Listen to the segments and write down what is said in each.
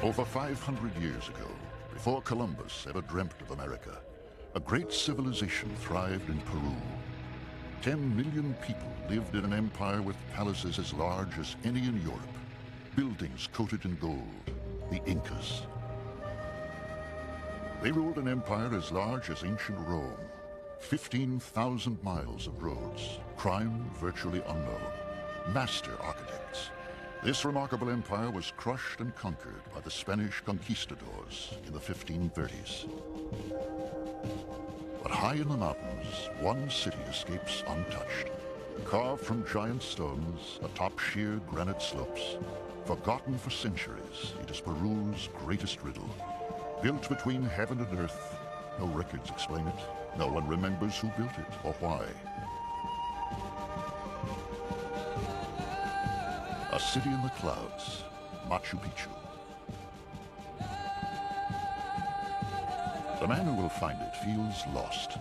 Over 500 years ago, before Columbus ever dreamt of America, a great civilization thrived in Peru. 10 million people lived in an empire with palaces as large as any in Europe, buildings coated in gold, the Incas. They ruled an empire as large as ancient Rome, 15,000 miles of roads, crime virtually unknown, master architects. This remarkable empire was crushed and conquered by the Spanish conquistadors in the 1530s. But high in the mountains, one city escapes untouched. Carved from giant stones atop sheer granite slopes, forgotten for centuries, it is Peru's greatest riddle. Built between heaven and earth, no records explain it. No one remembers who built it or why. A city in the clouds, Machu Picchu. The man who will find it feels lost.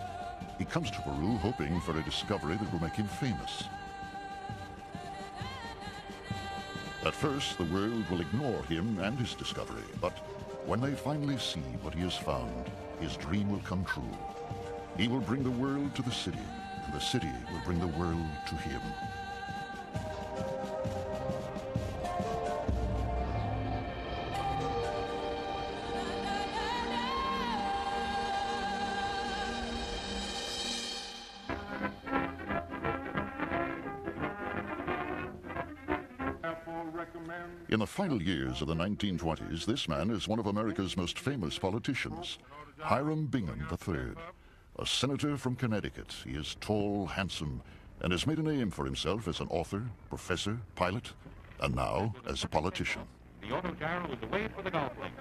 He comes to Peru hoping for a discovery that will make him famous. At first, the world will ignore him and his discovery, but when they finally see what he has found, his dream will come true. He will bring the world to the city, and the city will bring the world to him. In the final years of the 1920s, this man is one of America's most famous politicians, Hiram Bingham III. A senator from Connecticut, he is tall, handsome, and has made a name for himself as an author, professor, pilot, and now as a politician. The auto gyro is the way for the golf links.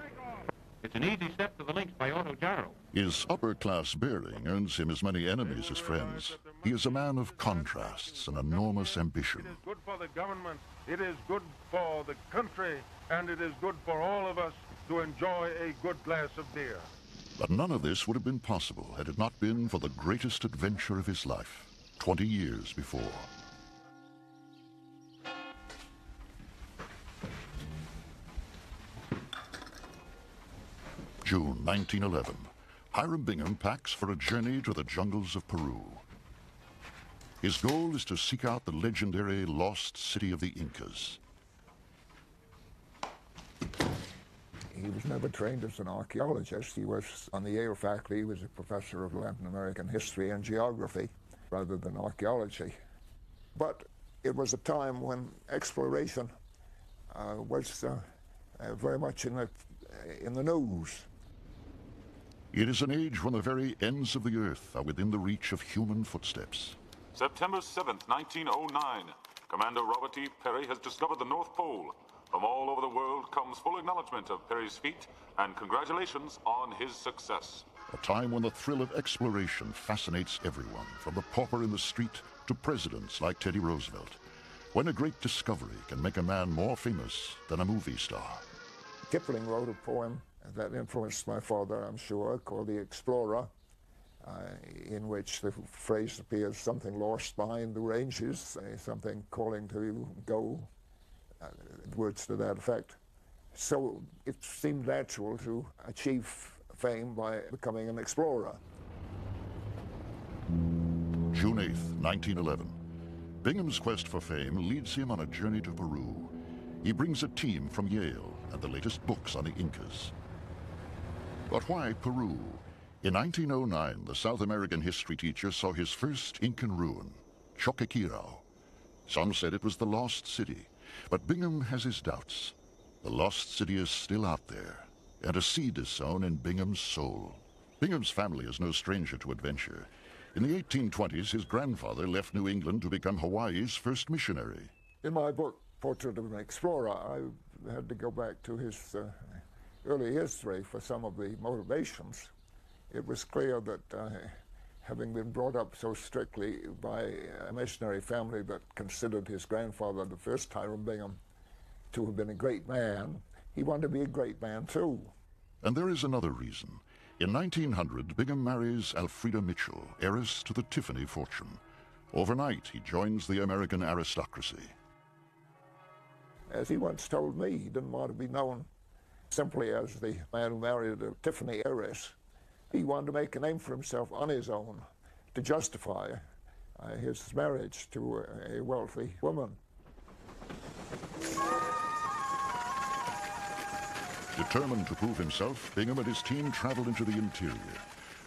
It's an easy step to the links by auto gyro. His upper-class bearing earns him as many enemies as friends. He is a man of contrasts and enormous ambition. It is good for the government, it is good for the country, and it is good for all of us to enjoy a good glass of beer. But none of this would have been possible had it not been for the greatest adventure of his life, 20 years before. June 1911. Hiram Bingham packs for a journey to the jungles of Peru. His goal is to seek out the legendary lost city of the Incas. He was never trained as an archaeologist. He was on the Yale faculty. He was a professor of Latin American history and geography rather than archaeology. But it was a time when exploration was very much in the news. It is an age when the very ends of the earth are within the reach of human footsteps. September 7th, 1909. Commander Robert E. Peary has discovered the North Pole. From all over the world comes full acknowledgement of Peary's feat and congratulations on his success. A time when the thrill of exploration fascinates everyone, from the pauper in the street to presidents like Teddy Roosevelt. When a great discovery can make a man more famous than a movie star. Kipling wrote a poem that influenced my father, I'm sure, called The Explorer, in which the phrase appears, something lost behind the ranges, something calling to go, words to that effect. So it seemed natural to achieve fame by becoming an explorer. June 8th, 1911. Bingham's quest for fame leads him on a journey to Peru. He brings a team from Yale and the latest books on the Incas. But why Peru? In 1909, the South American history teacher saw his first Incan ruin, Choqquequirao. Some said it was the lost city, but Bingham has his doubts. The lost city is still out there, and a seed is sown in Bingham's soul. Bingham's family is no stranger to adventure. In the 1820s, his grandfather left New England to become Hawaii's first missionary. In my book, Portrait of an Explorer, I had to go back to his early history for some of the motivations. It was clear that having been brought up so strictly by a missionary family that considered his grandfather, the first Hiram Bingham, to have been a great man, he wanted to be a great man too. And there is another reason. In 1900, Bingham marries Elfrida Mitchell, heiress to the Tiffany fortune. Overnight, he joins the American aristocracy. As he once told me, he didn't want to be known Simply as the man who married a Tiffany heiress, he wanted to make a name for himself on his own to justify his marriage to a wealthy woman. Determined to prove himself, Bingham and his team traveled into the interior.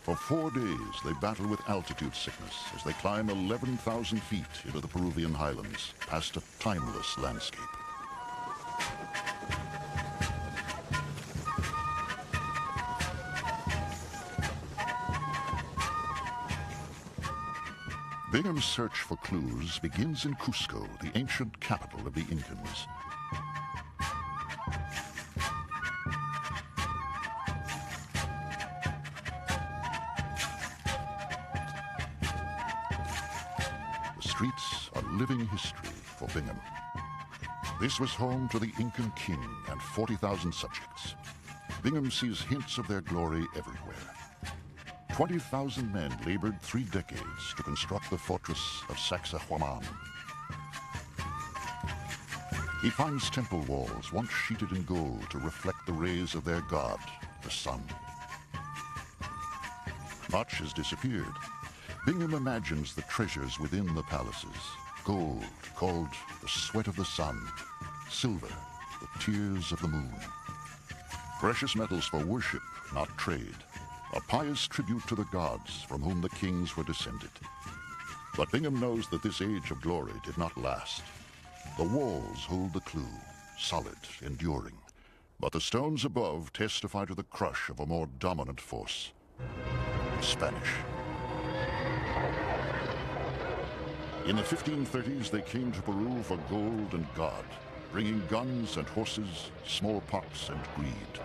For 4 days, they battle with altitude sickness as they climb 11,000 feet into the Peruvian highlands, past a timeless landscape. Bingham's search for clues begins in Cusco, the ancient capital of the Incans. The streets are living history for Bingham. This was home to the Incan king and 40,000 subjects. Bingham sees hints of their glory everywhere. 20,000 men labored 3 decades to construct the fortress of Sacsayhuaman. He finds temple walls once sheeted in gold to reflect the rays of their god, the sun. Much has disappeared. Bingham imagines the treasures within the palaces. Gold, called the sweat of the sun. Silver, the tears of the moon. Precious metals for worship, not trade. A pious tribute to the gods from whom the kings were descended. But Bingham knows that this age of glory did not last. The walls hold the clue, solid, enduring. But the stones above testify to the crush of a more dominant force, the Spanish. In the 1530s, they came to Peru for gold and God, bringing guns and horses, smallpox and greed.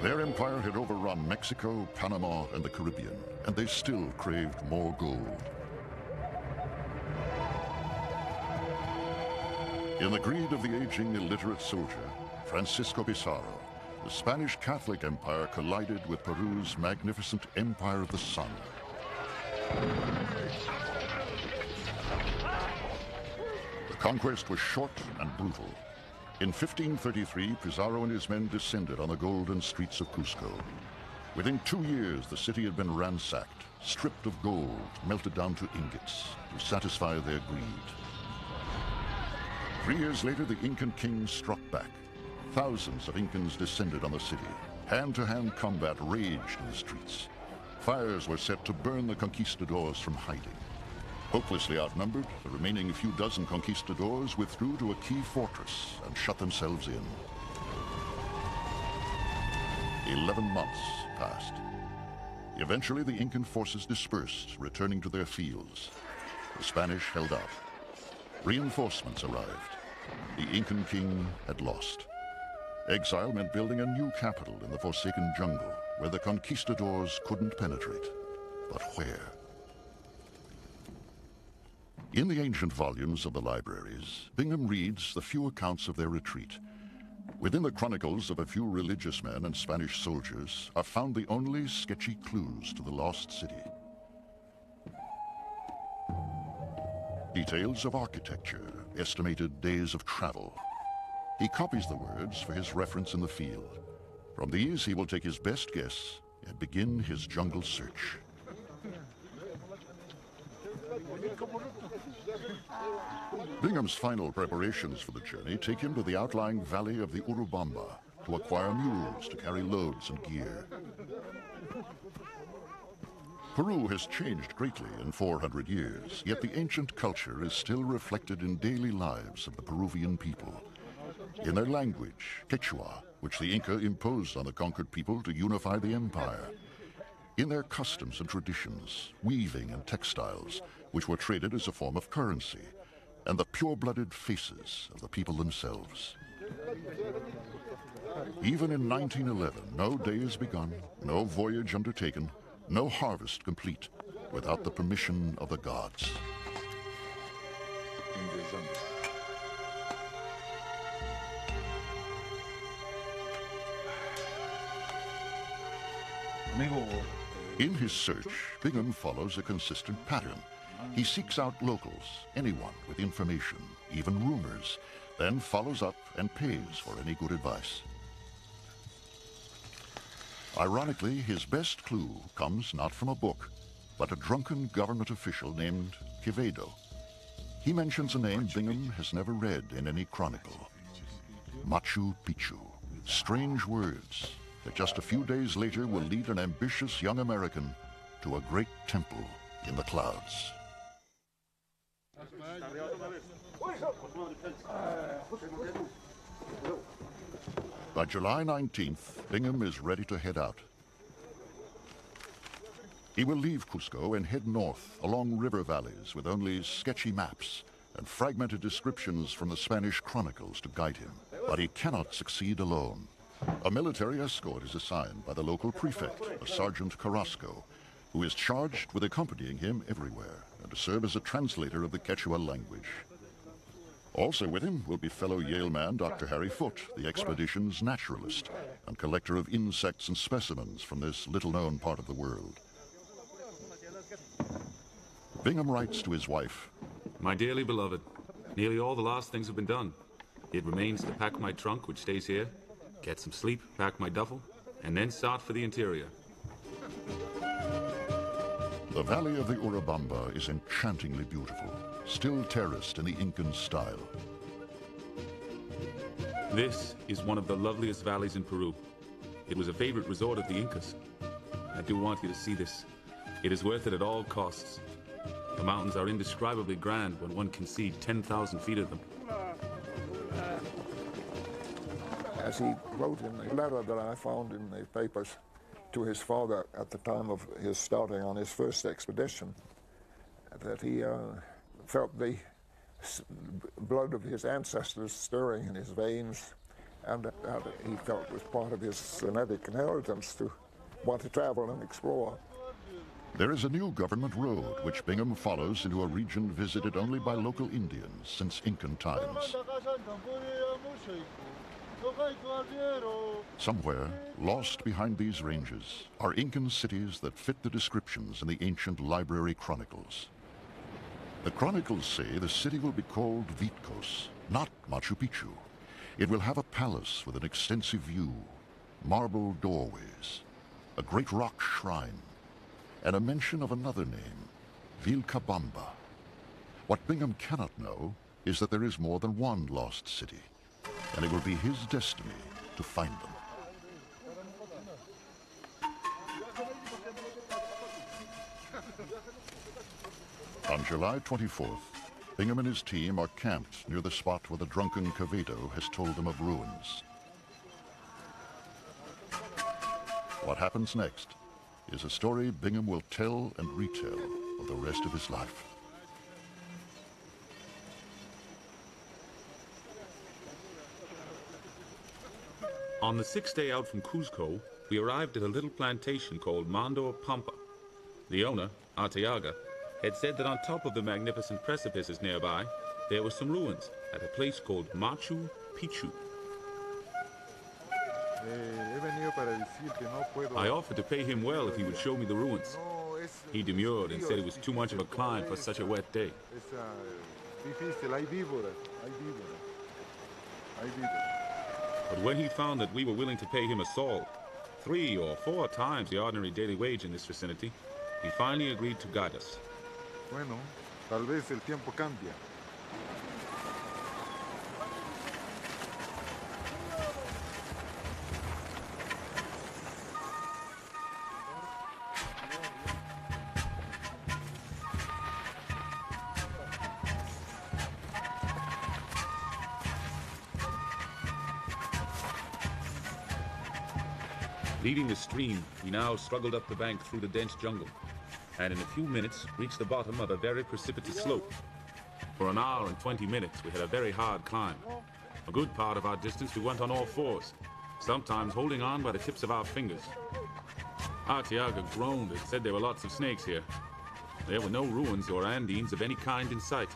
Their empire had overrun Mexico, Panama, and the Caribbean, and they still craved more gold. In the greed of the aging, illiterate soldier, Francisco Pizarro, the Spanish Catholic Empire collided with Peru's magnificent Empire of the Sun. The conquest was short and brutal. In 1533, Pizarro and his men descended on the golden streets of Cusco. Within 2 years, the city had been ransacked, stripped of gold, melted down to ingots to satisfy their greed. 3 years later, the Incan king struck back. Thousands of Incans descended on the city. Hand-to-hand combat raged in the streets. Fires were set to burn the conquistadors from hiding. Hopelessly outnumbered, the remaining few dozen conquistadors withdrew to a key fortress and shut themselves in. 11 months passed. Eventually, the Incan forces dispersed, returning to their fields. The Spanish held out. Reinforcements arrived. The Incan king had lost. Exile meant building a new capital in the forsaken jungle, where the conquistadors couldn't penetrate. But where? In the ancient volumes of the libraries, Bingham reads the few accounts of their retreat. Within the chronicles of a few religious men and Spanish soldiers are found the only sketchy clues to the lost city. Details of architecture, estimated days of travel. He copies the words for his reference in the field. From these, he will take his best guess and begin his jungle search. Bingham's final preparations for the journey take him to the outlying valley of the Urubamba to acquire mules to carry loads and gear. Peru has changed greatly in 400 years, yet the ancient culture is still reflected in daily lives of the Peruvian people. In their language, Quechua, which the Inca imposed on the conquered people to unify the empire. In their customs and traditions, weaving and textiles, which were traded as a form of currency, and the pure-blooded faces of the people themselves. Even in 1911, no day is begun, no voyage undertaken, no harvest complete, without the permission of the gods. In his search, Bingham follows a consistent pattern. He seeks out locals, anyone with information, even rumors, then follows up and pays for any good advice. Ironically, his best clue comes not from a book, but a drunken government official named Quevedo. He mentions a name Bingham has never read in any chronicle. Machu Picchu. Strange words that just a few days later will lead an ambitious young American to a great temple in the clouds. By July 19th, Bingham is ready to head out. He will leave Cusco and head north along river valleys with only sketchy maps and fragmented descriptions from the Spanish chronicles to guide him. But he cannot succeed alone. A military escort is assigned by the local prefect, a Sergeant Carrasco, who is charged with accompanying him everywhere and to serve as a translator of the Quechua language. Also with him will be fellow Yale man Dr. Harry Foote, the expedition's naturalist and collector of insects and specimens from this little-known part of the world. Bingham writes to his wife, My dearly beloved, nearly all the last things have been done. It remains to pack my trunk, which stays here, get some sleep, pack my duffel, and then start for the interior. The valley of the Urubamba is enchantingly beautiful, still terraced in the Incan style. This is one of the loveliest valleys in Peru. It was a favorite resort of the Incas. I do want you to see this. It is worth it at all costs. The mountains are indescribably grand when one can see 10,000 feet of them. As he wrote in the letter that I found in the papers to his father at the time of his starting on his first expedition, that he felt the blood of his ancestors stirring in his veins, and that he felt was part of his genetic inheritance to want to travel and explore. There is a new government road which Bingham follows into a region visited only by local Indians since Incan times. Somewhere, lost behind these ranges, are Incan cities that fit the descriptions in the ancient library chronicles. The chronicles say the city will be called Vitcos, not Machu Picchu. It will have a palace with an extensive view, marble doorways, a great rock shrine, and a mention of another name, Vilcabamba. What Bingham cannot know is that there is more than one lost city, and it will be his destiny to find them. On July 24th, Bingham and his team are camped near the spot where the drunken Quevedo has told them of ruins. What happens next is a story Bingham will tell and retell for the rest of his life. On the sixth day out from Cuzco, we arrived at a little plantation called Mando Pampa. The owner, Arteaga, had said that on top of the magnificent precipices nearby, there were some ruins at a place called Machu Picchu. I offered to pay him well if he would show me the ruins. He demurred and said it was too much of a climb for such a wet day. But when he found that we were willing to pay him a sol, 3 or 4 times the ordinary daily wage in this vicinity, he finally agreed to guide us. Bueno, tal vez el tiempo cambia. Leaving the stream, we now struggled up the bank through the dense jungle, and in a few minutes reached the bottom of a very precipitous slope. For an hour and 20 minutes, we had a very hard climb. A good part of our distance we went on all fours, sometimes holding on by the tips of our fingers. Arteaga groaned and said there were lots of snakes here. There were no ruins or Andines of any kind in sight.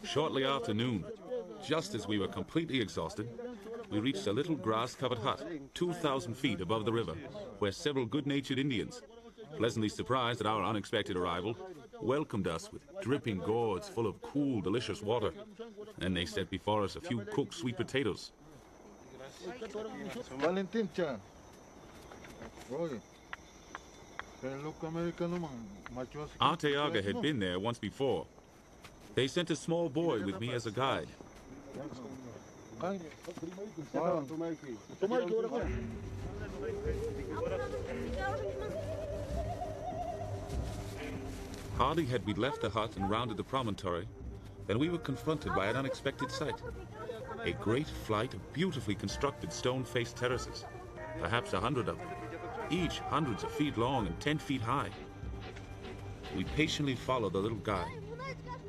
Shortly after noon, just as we were completely exhausted, we reached a little grass-covered hut, 2,000 feet above the river, where several good-natured Indians, pleasantly surprised at our unexpected arrival, welcomed us with dripping gourds full of cool, delicious water. Then they set before us a few cooked sweet potatoes. Arteaga had been there once before. They sent a small boy with me as a guide. Hardly had we left the hut and rounded the promontory, then we were confronted by an unexpected sight. A great flight of beautifully constructed stone-faced terraces, perhaps 100 of them, each hundreds of feet long and 10 feet high. We patiently followed the little guide.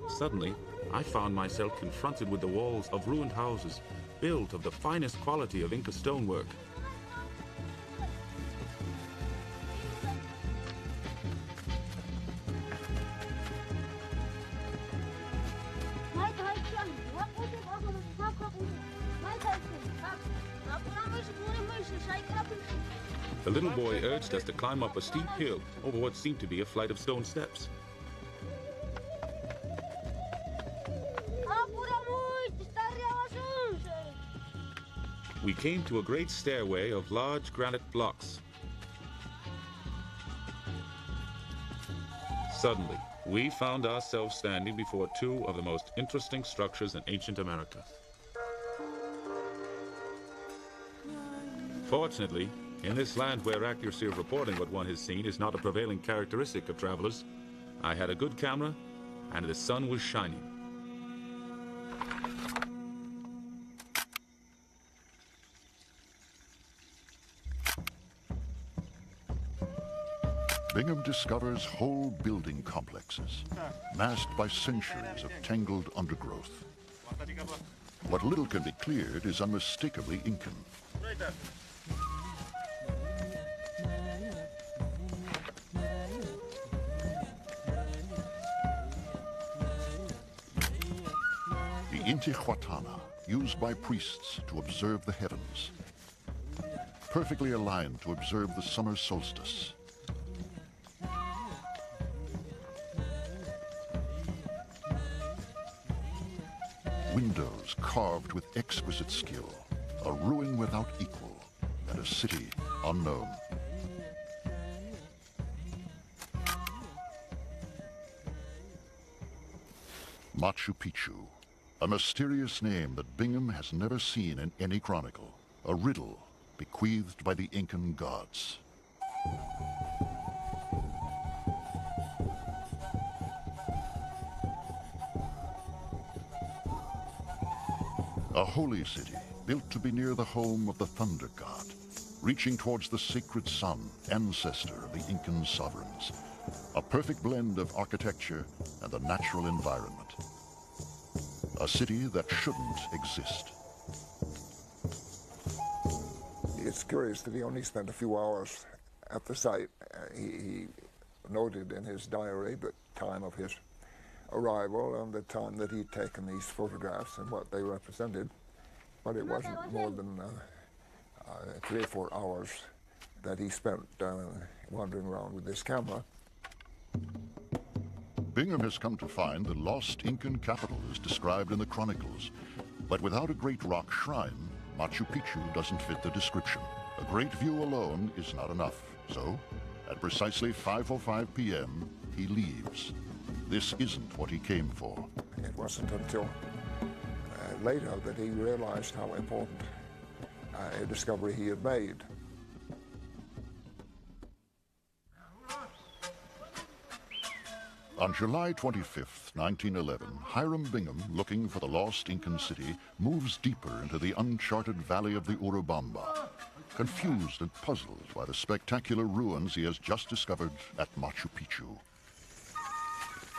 Suddenly, I found myself confronted with the walls of ruined houses built of the finest quality of Inca stonework. The little boy urged us to climb up a steep hill over what seemed to be a flight of stone steps. We came to a great stairway of large granite blocks. Suddenly, we found ourselves standing before two of the most interesting structures in ancient America. Fortunately, in this land where accuracy of reporting what one has seen is not a prevailing characteristic of travelers, I had a good camera and the sun was shining. Bingham discovers whole building complexes, masked by centuries of tangled undergrowth. What little can be cleared is unmistakably Incan. The Intihuatana, used by priests to observe the heavens, perfectly aligned to observe the summer solstice. Windows carved with exquisite skill, a ruin without equal, and a city unknown. Machu Picchu, a mysterious name that Bingham has never seen in any chronicle, a riddle bequeathed by the Incan gods. A holy city built to be near the home of the thunder god, reaching towards the sacred sun, ancestor of the Incan sovereigns. A perfect blend of architecture and the natural environment. A city that shouldn't exist. It's curious that he only spent a few hours at the site. He noted in his diary the time of his arrival and the time that he'd taken these photographs and what they represented, but it wasn't more than 3 or 4 hours that he spent wandering around with this camera. Bingham has come to find the lost Incan capital is described in the chronicles, but without a great rock shrine, Machu Picchu doesn't fit the description. A great view alone is not enough, so at precisely 5:05 p.m., he leaves. This isn't what he came for. It wasn't until later that he realized how important a discovery he had made. On July 25th, 1911, Hiram Bingham, looking for the lost Incan city, moves deeper into the uncharted valley of the Urubamba, confused and puzzled by the spectacular ruins he has just discovered at Machu Picchu.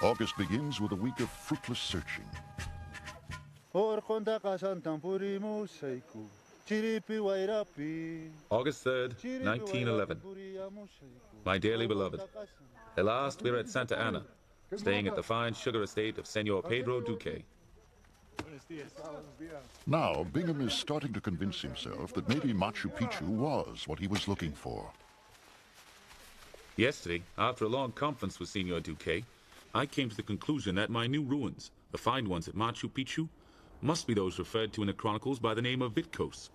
August begins with a week of fruitless searching. August 3rd, 1911. My dearly beloved, at last we're at Santa Ana, staying at the fine sugar estate of Senor Pedro Duque. Now, Bingham is starting to convince himself that maybe Machu Picchu was what he was looking for. Yesterday, after a long conference with Senor Duque, I came to the conclusion that my new ruins, the fine ones at Machu Picchu, must be those referred to in the chronicles by the name of Vitkos.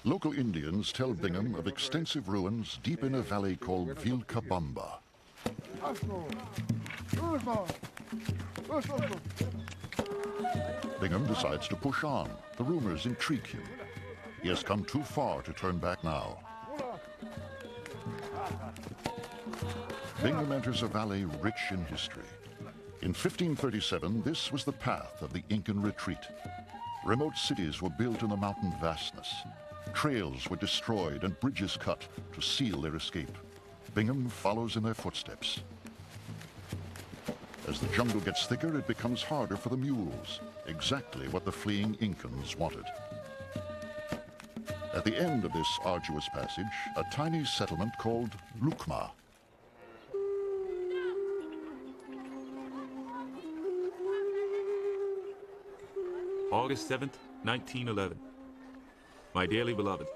Local Indians tell Bingham of extensive ruins deep in a valley called Vilcabamba. Bingham decides to push on. The rumors intrigue him. He has come too far to turn back now. Bingham enters a valley rich in history. In 1537, this was the path of the Incan retreat. Remote cities were built in the mountain vastness. Trails were destroyed and bridges cut to seal their escape. Bingham follows in their footsteps. As the jungle gets thicker, it becomes harder for the mules, exactly what the fleeing Incans wanted. At the end of this arduous passage, a tiny settlement called Lucma. August 7th, 1911. My dearly beloved,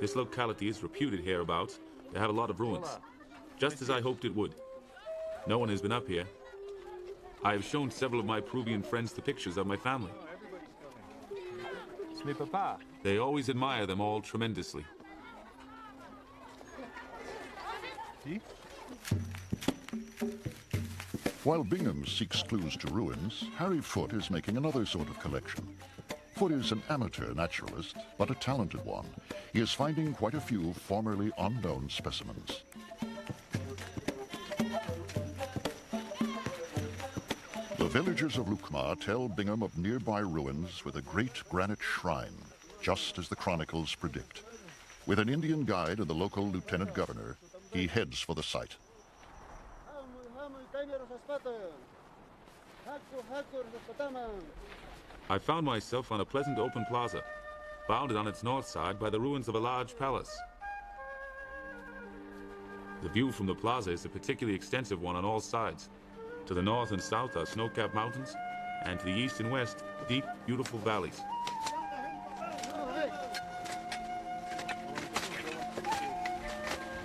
this locality is reputed hereabouts to have a lot of ruins, just as I hoped it would. No one has been up here. I have shown several of my Peruvian friends the pictures of my family. They always admire them all tremendously. While Bingham seeks clues to ruins, Harry Foote is making another sort of collection. Foote is an amateur naturalist, but a talented one. He is finding quite a few formerly unknown specimens. The villagers of Lucma tell Bingham of nearby ruins with a great granite shrine, just as the chronicles predict. With an Indian guide and the local lieutenant governor, he heads for the site. I found myself on a pleasant open plaza, bounded on its north side by the ruins of a large palace. The view from the plaza is a particularly extensive one on all sides. To the north and south are snow-capped mountains, and to the east and west, deep, beautiful valleys.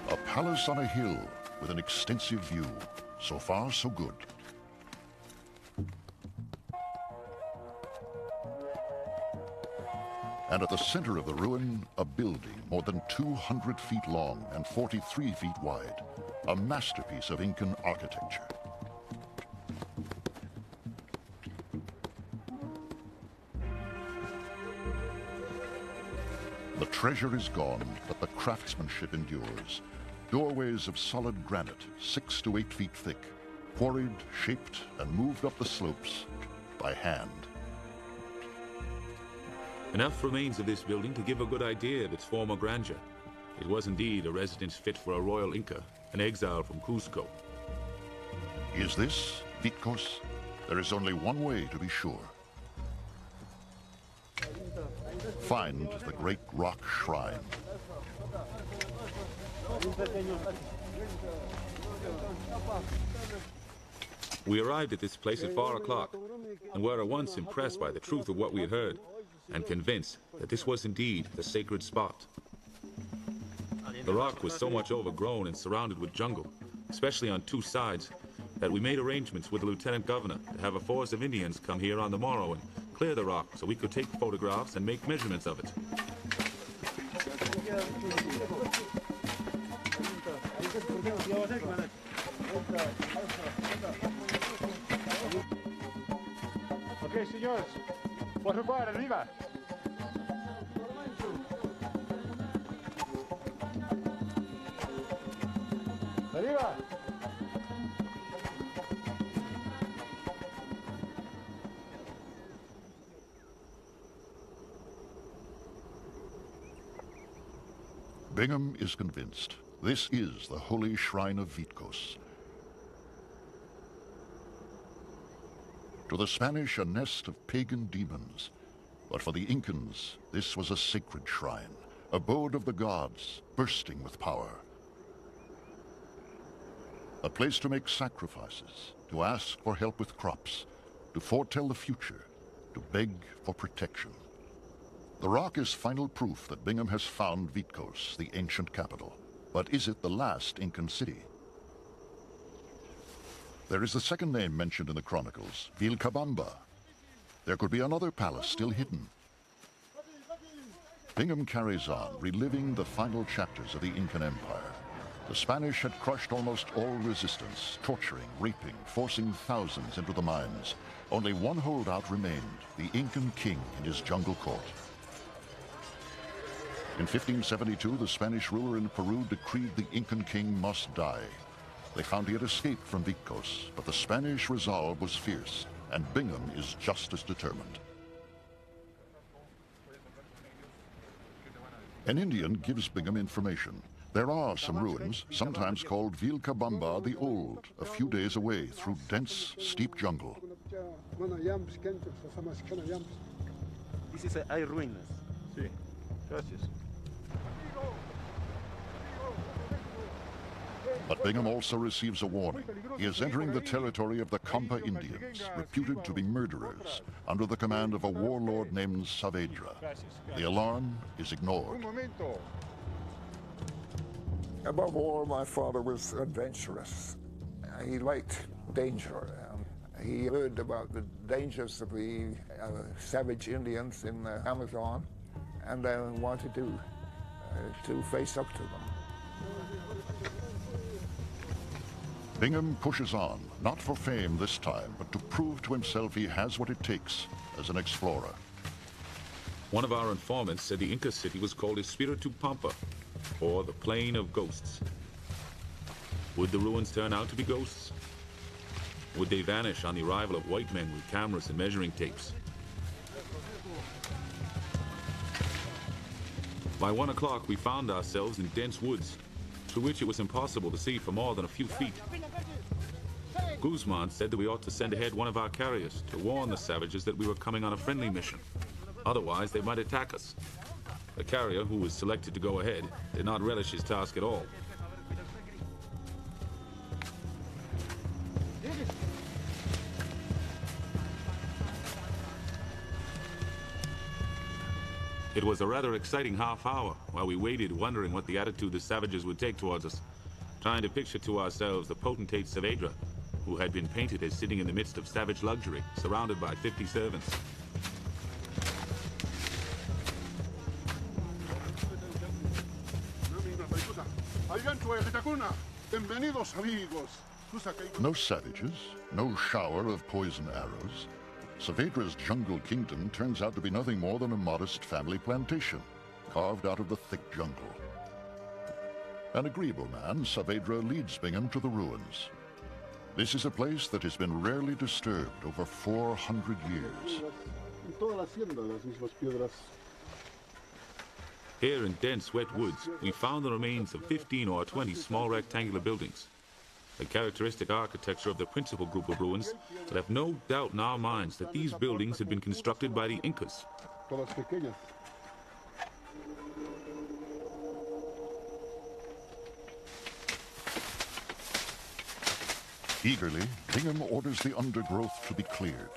A palace on a hill with an extensive view. So far, so good. And at the center of the ruin, a building more than 200 feet long and 43 feet wide. A masterpiece of Incan architecture. The treasure is gone, but the craftsmanship endures. Doorways of solid granite, 6 to 8 feet thick, quarried, shaped, and moved up the slopes by hand. Enough remains of this building to give a good idea of its former grandeur. It was indeed a residence fit for a royal Inca, an exile from Cusco. Is this Vitkos? There is only one way to be sure. Find the great rock shrine. We arrived at this place at 4 o'clock, and were at once impressed by the truth of what we had heard, and convinced that this was indeed the sacred spot. The rock was so much overgrown and surrounded with jungle, especially on 2 sides, that we made arrangements with the lieutenant governor to have a force of Indians come here on the morrow and clear the rock so we could take photographs and make measurements of it. Okay, señores. Por favor, arriba. Arriba. Bingham is convinced. This is the holy shrine of Vitkos. To the Spanish, a nest of pagan demons. But for the Incans, this was a sacred shrine, abode of the gods, bursting with power. A place to make sacrifices, to ask for help with crops, to foretell the future, to beg for protection. The rock is final proof that Bingham has found Vitkos, the ancient capital. But is it the last Incan city? There is the second name mentioned in the chronicles, Vilcabamba. There could be another palace still hidden. Bingham carries on, reliving the final chapters of the Incan Empire. The Spanish had crushed almost all resistance, torturing, raping, forcing thousands into the mines. Only one holdout remained, the Incan king in his jungle court. In 1572, the Spanish ruler in Peru decreed the Incan king must die. They found he had escaped from Vitkos, but the Spanish resolve was fierce, and Bingham is just as determined. An Indian gives Bingham information. There are some ruins, sometimes called Vilcabamba the Old, a few days away through dense, steep jungle. This is hay ruinas. Sí, gracias. But Bingham also receives a warning. He is entering the territory of the Campa Indians, reputed to be murderers, under the command of a warlord named Saavedra. The alarm is ignored. Above all, my father was adventurous. He liked danger. He heard about the dangers of the savage Indians in the Amazon and wanted to face up to them. Bingham pushes on, not for fame this time, but to prove to himself he has what it takes as an explorer. One of our informants said the Inca city was called Espiritu Pampa, or the Plain of Ghosts. Would the ruins turn out to be ghosts? Would they vanish on the arrival of white men with cameras and measuring tapes? By 1 o'clock, we found ourselves in dense woods, through which it was impossible to see for more than a few feet. Guzman said that we ought to send ahead one of our carriers to warn the savages that we were coming on a friendly mission. Otherwise, they might attack us. The carrier, who was selected to go ahead, did not relish his task at all. It was a rather exciting half hour while we waited, wondering what the attitude the savages would take towards us, trying to picture to ourselves the potentate Saavedra, who had been painted as sitting in the midst of savage luxury, surrounded by 50 servants. No savages, no shower of poison arrows. Saavedra's jungle kingdom turns out to be nothing more than a modest family plantation, carved out of the thick jungle. An agreeable man, Saavedra leads Bingham to the ruins. This is a place that has been rarely disturbed over 400 years. Here in dense, wet woods, we found the remains of 15 or 20 small rectangular buildings. The characteristic architecture of the principal group of ruins left no doubt in our minds that these buildings had been constructed by the Incas. Eagerly, Bingham orders the undergrowth to be cleared.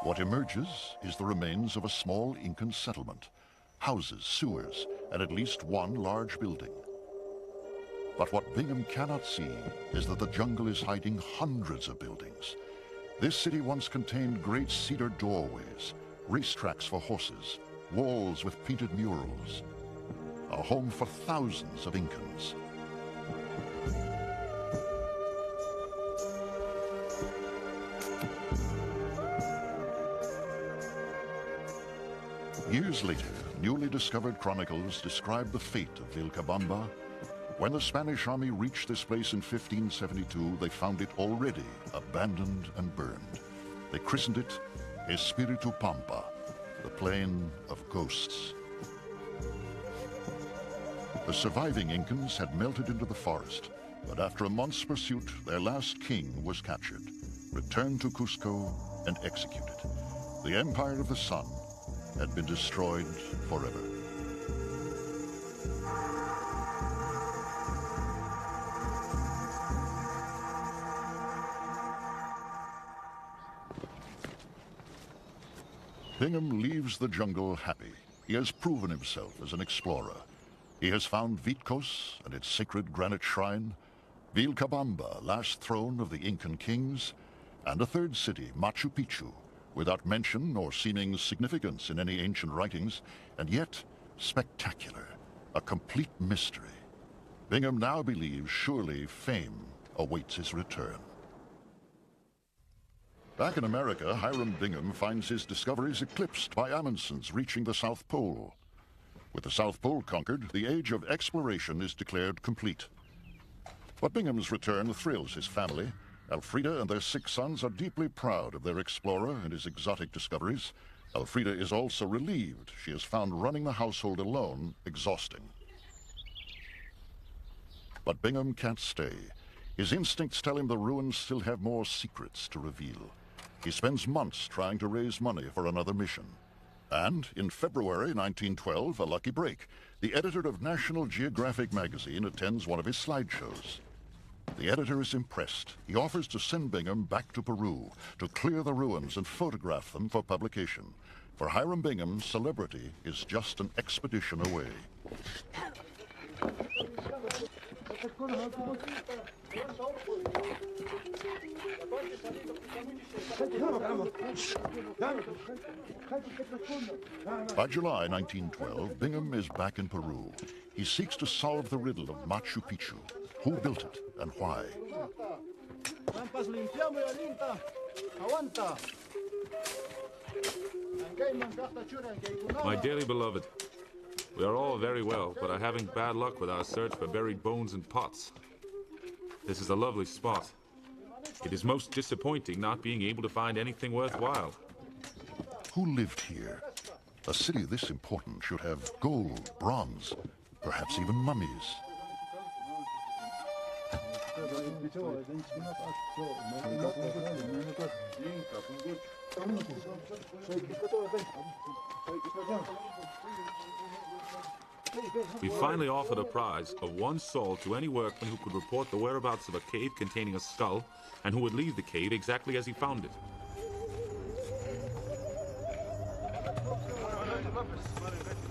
What emerges is the remains of a small Incan settlement, houses, sewers, and at least one large building. But what Bingham cannot see is that the jungle is hiding hundreds of buildings. This city once contained great cedar doorways, racetracks for horses, walls with painted murals, a home for thousands of Incans. Years later, newly discovered chronicles describe the fate of Vilcabamba. When the Spanish army reached this place in 1572, they found it already abandoned and burned. They christened it Espiritu Pampa, the Plain of Ghosts. The surviving Incans had melted into the forest, but after a month's pursuit, their last king was captured, returned to Cusco, and executed. The Empire of the Sun had been destroyed forever. Bingham leaves the jungle happy. He has proven himself as an explorer. He has found Vitkos and its sacred granite shrine, Vilcabamba, last throne of the Incan kings, and a third city, Machu Picchu, without mention or seeming significance in any ancient writings, and yet spectacular, a complete mystery. Bingham now believes surely fame awaits his return. Back in America, Hiram Bingham finds his discoveries eclipsed by Amundsen's reaching the South Pole. With the South Pole conquered, the age of exploration is declared complete. But Bingham's return thrills his family. Elfrida and their 6 sons are deeply proud of their explorer and his exotic discoveries. Elfrida is also relieved. She has found running the household alone exhausting. But Bingham can't stay. His instincts tell him the ruins still have more secrets to reveal. He spends months trying to raise money for another mission. And in February 1912, a lucky break. The editor of National Geographic magazine attends one of his slideshows. The editor is impressed. He offers to send Bingham back to Peru to clear the ruins and photograph them for publication. For Hiram Bingham, celebrity is just an expedition away. By July 1912, Bingham is back in Peru. He seeks to solve the riddle of Machu Picchu. Who built it and why? My dearly beloved, we are all very well, but are having bad luck with our search for buried bones and pots. This is a lovely spot. It is most disappointing not being able to find anything worthwhile. Who lived here? A city this important should have gold, bronze, perhaps even mummies. We finally offered a prize of 1 sol to any workman who could report the whereabouts of a cave containing a skull and who would leave the cave exactly as he found it.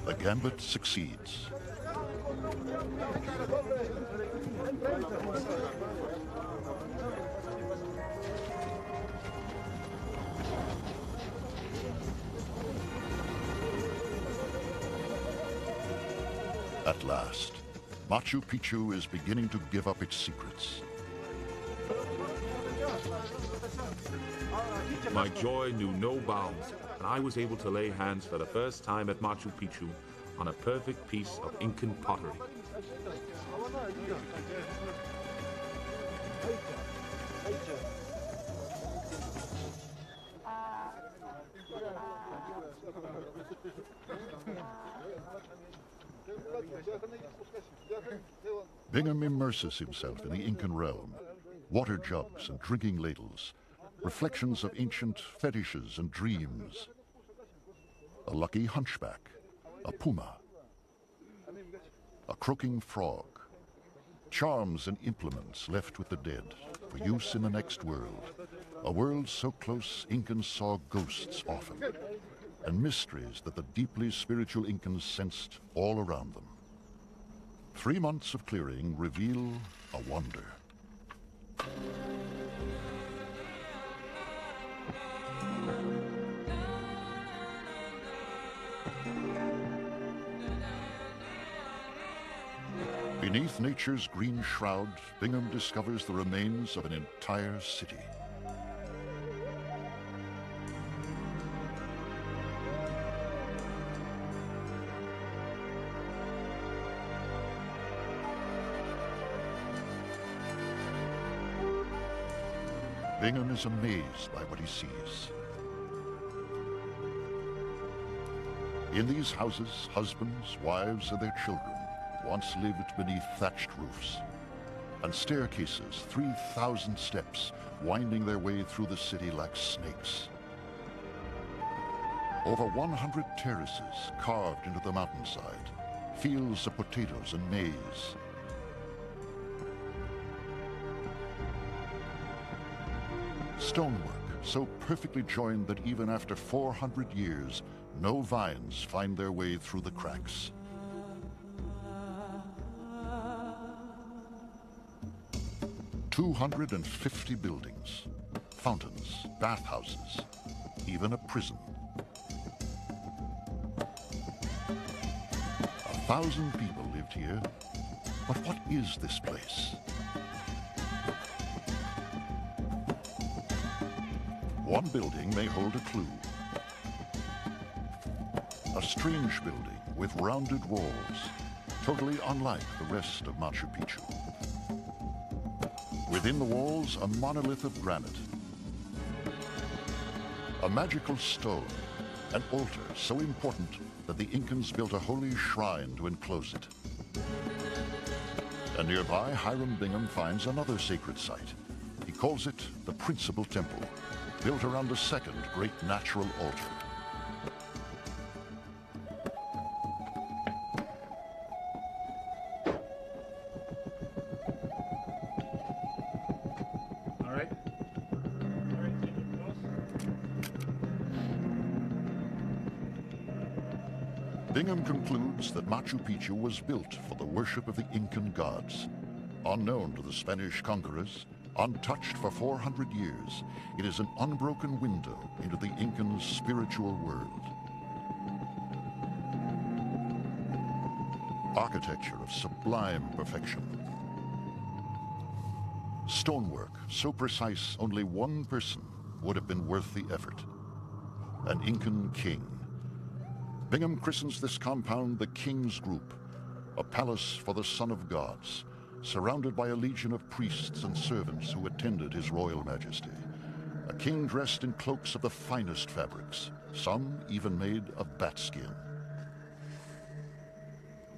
The gambit succeeds. At last, Machu Picchu is beginning to give up its secrets. My joy knew no bounds, and I was able to lay hands for the first time at Machu Picchu on a perfect piece of Incan pottery. Bingham immerses himself in the Incan realm. Water jugs and drinking ladles, reflections of ancient fetishes and dreams. A lucky hunchback, a puma, a croaking frog, charms and implements left with the dead for use in the next world, a world so close Incans saw ghosts often, and mysteries that the deeply spiritual Incans sensed all around them. 3 months of clearing reveal a wonder. Beneath nature's green shroud, Bingham discovers the remains of an entire city. Bingham is amazed by what he sees. In these houses, husbands, wives, and their children once lived beneath thatched roofs, and staircases, 3,000 steps, winding their way through the city like snakes. Over 100 terraces carved into the mountainside, fields of potatoes and maize. Stonework, so perfectly joined that even after 400 years, no vines find their way through the cracks. "250 buildings, fountains, bathhouses, even a prison. 1,000 people lived here, but what is this place? One building may hold a clue. A strange building with rounded walls, totally unlike the rest of Machu Picchu. Within the walls, a monolith of granite. A magical stone, an altar so important that the Incans built a holy shrine to enclose it. And nearby, Hiram Bingham finds another sacred site. He calls it the Principal Temple, built around a second great natural altar. All right. Bingham concludes that Machu Picchu was built for the worship of the Incan gods. Unknown to the Spanish conquerors, untouched for 400 years, it is an unbroken window into the Incans' spiritual world. Architecture of sublime perfection. Stonework so precise only one person would have been worth the effort. An Incan king. Bingham christens this compound the King's Group, a palace for the Son of Gods, surrounded by a legion of priests and servants who attended his royal majesty. A king dressed in cloaks of the finest fabrics, some even made of bat skin.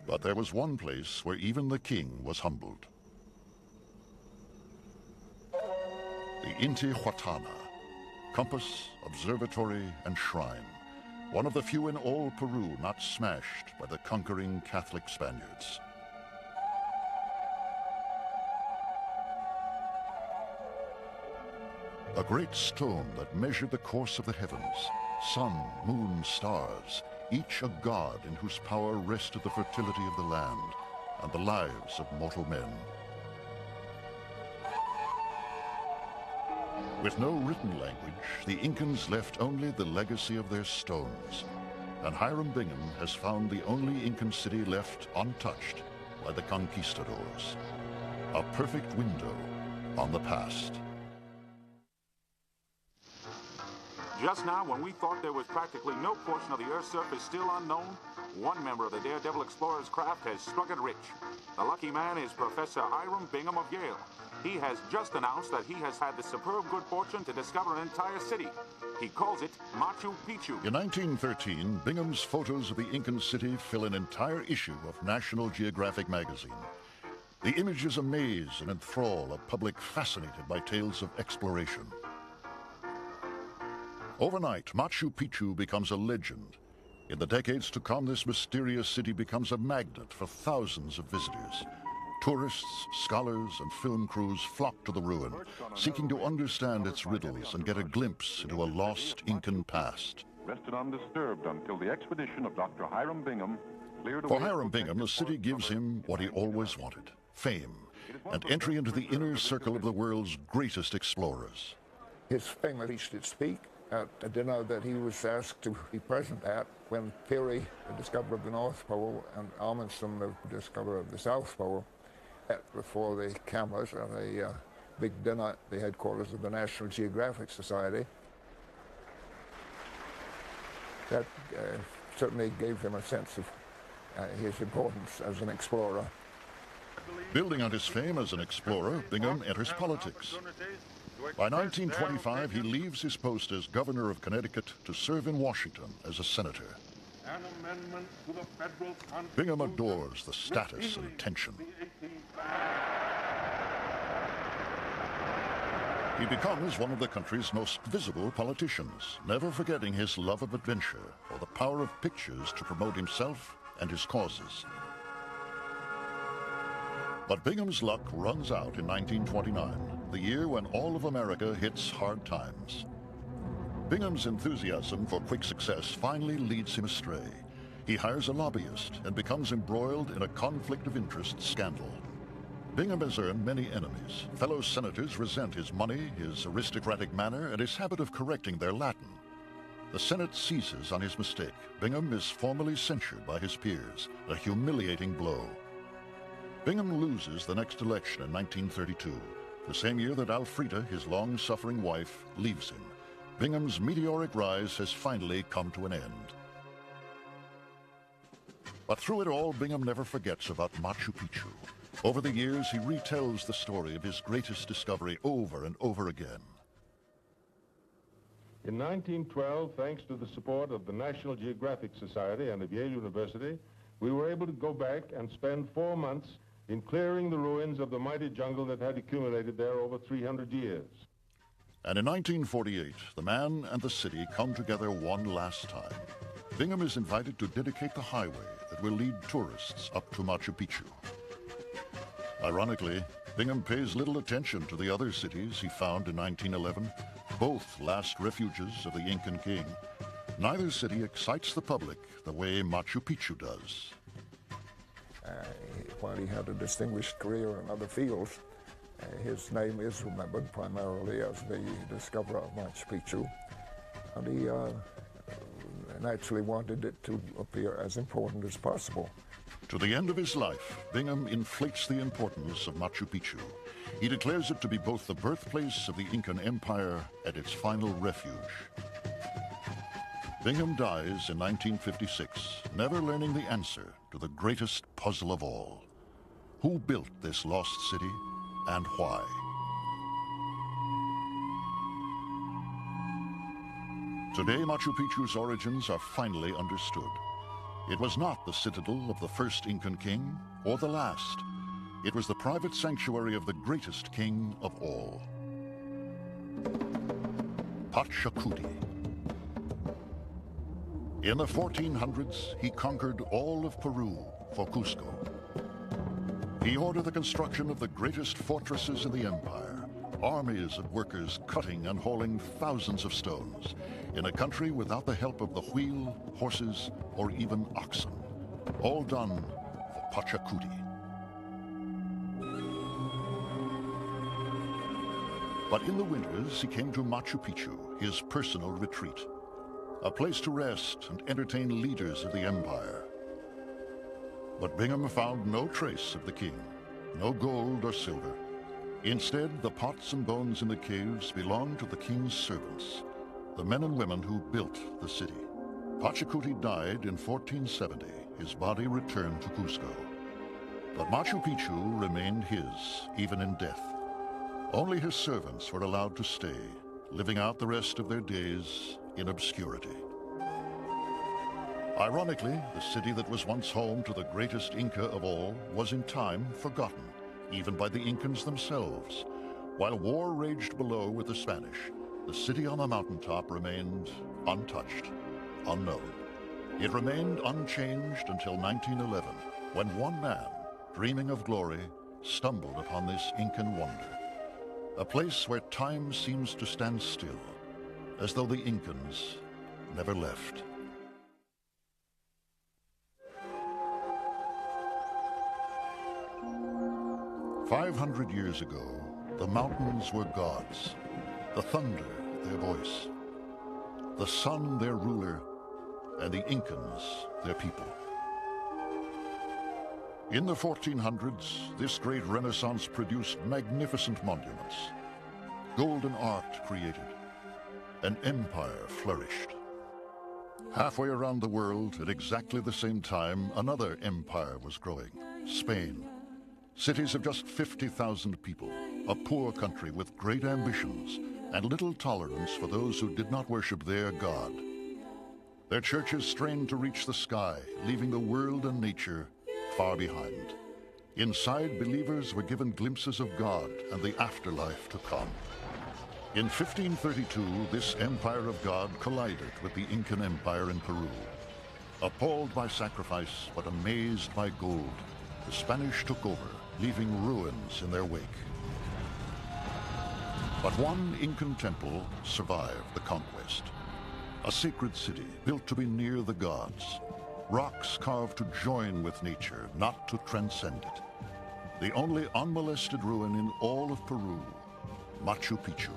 But there was one place where even the king was humbled. The Intihuatana, compass, observatory, and shrine. One of the few in all Peru not smashed by the conquering Catholic Spaniards. A great stone that measured the course of the heavens, sun, moon, stars, each a god in whose power rested the fertility of the land and the lives of mortal men. With no written language, the Incans left only the legacy of their stones, and Hiram Bingham has found the only Incan city left untouched by the conquistadors. A perfect window on the past. Just now, when we thought there was practically no portion of the Earth's surface still unknown, one member of the Daredevil Explorer's craft has struck it rich. The lucky man is Professor Hiram Bingham of Yale. He has just announced that he has had the superb good fortune to discover an entire city. He calls it Machu Picchu. In 1913, Bingham's photos of the Incan city fill an entire issue of National Geographic magazine. The images amaze and enthrall a public fascinated by tales of exploration. Overnight, Machu Picchu becomes a legend. In the decades to come, this mysterious city becomes a magnet for thousands of visitors. Tourists, scholars, and film crews flock to the ruin, seeking to understand its riddles and get a glimpse into a lost Incan past. Rested undisturbed until the expedition of Dr. Hiram Bingham cleared For Hiram Bingham, the city gives him what he always wanted, fame, and entry into the inner circle of the world's greatest explorers. His fame reached its peak at a dinner that he was asked to be present at when Peary, the discoverer of the North Pole, and Amundsen, the discoverer of the South Pole, met before the cameras at a big dinner at the headquarters of the National Geographic Society. That certainly gave him a sense of his importance as an explorer. Building on his fame as an explorer, Bingham enters politics. By 1925, he leaves his post as governor of Connecticut to serve in Washington as a senator. Bingham adores the status and attention. He becomes one of the country's most visible politicians, never forgetting his love of adventure or the power of pictures to promote himself and his causes. But Bingham's luck runs out in 1929, the year when all of America hits hard times. Bingham's enthusiasm for quick success finally leads him astray. He hires a lobbyist and becomes embroiled in a conflict of interest scandal. Bingham has earned many enemies. Fellow senators resent his money, his aristocratic manner, and his habit of correcting their Latin. The Senate seizes on his mistake. Bingham is formally censured by his peers, a humiliating blow. Bingham loses the next election in 1932, the same year that Alfreda, his long-suffering wife, leaves him. Bingham's meteoric rise has finally come to an end. But through it all, Bingham never forgets about Machu Picchu. Over the years, he retells the story of his greatest discovery over and over again. In 1912, thanks to the support of the National Geographic Society and of Yale University, we were able to go back and spend 4 months in clearing the ruins of the mighty jungle that had accumulated there over 300 years. And in 1948, the man and the city come together one last time. Bingham is invited to dedicate the highway that will lead tourists up to Machu Picchu. Ironically, Bingham pays little attention to the other cities he found in 1911, both last refuges of the Incan king. Neither city excites the public the way Machu Picchu does. While he had a distinguished career in other fields, his name is remembered primarily as the discoverer of Machu Picchu, and he naturally wanted it to appear as important as possible. To the end of his life, Bingham inflates the importance of Machu Picchu. He declares it to be both the birthplace of the Incan Empire and its final refuge. Bingham dies in 1956, never learning the answer to the greatest puzzle of all. Who built this lost city and why? Today, Machu Picchu's origins are finally understood. It was not the citadel of the first Incan king or the last. It was the private sanctuary of the greatest king of all, Pachacuti. In the 1400s, he conquered all of Peru for Cusco. He ordered the construction of the greatest fortresses in the empire, armies of workers cutting and hauling thousands of stones, in a country without the help of the wheel, horses, or even oxen. All done for Pachacuti. But in the winters, he came to Machu Picchu, his personal retreat, a place to rest and entertain leaders of the empire. But Bingham found no trace of the king, no gold or silver. Instead, the pots and bones in the caves belonged to the king's servants, the men and women who built the city. Pachacuti died in 1470. His body returned to Cusco. But Machu Picchu remained his, even in death. Only his servants were allowed to stay, living out the rest of their days in obscurity. Ironically, the city that was once home to the greatest Inca of all was in time forgotten, even by the Incans themselves. While war raged below with the Spanish, the city on the mountaintop remained untouched, unknown. It remained unchanged until 1911, when one man, dreaming of glory, stumbled upon this Incan wonder. A place where time seems to stand still, as though the Incans never left. "500 years ago, the mountains were gods, the thunder their voice, the sun their ruler, and the Incans their people. In the 1400s, this great renaissance produced magnificent monuments. Golden art created. An empire flourished. Halfway around the world, at exactly the same time, another empire was growing, Spain. Cities of just 50,000 people, a poor country with great ambitions and little tolerance for those who did not worship their God. Their churches strained to reach the sky, leaving the world and nature far behind. Inside, believers were given glimpses of God and the afterlife to come. In 1532, this empire of God collided with the Incan Empire in Peru. Appalled by sacrifice, but amazed by gold, the Spanish took over, leaving ruins in their wake. But one Incan temple survived the conquest. A sacred city built to be near the gods. Rocks carved to join with nature, not to transcend it. The only unmolested ruin in all of Peru, Machu Picchu.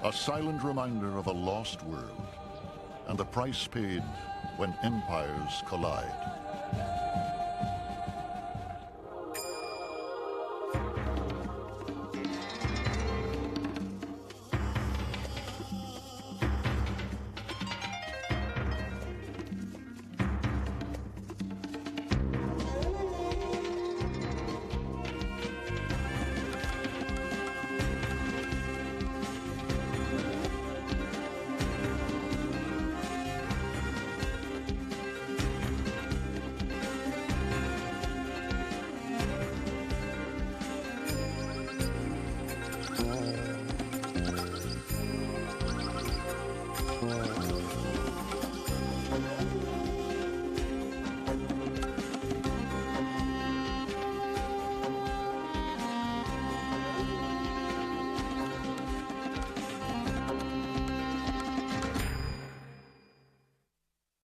A silent reminder of a lost world, and the price paid when empires collide.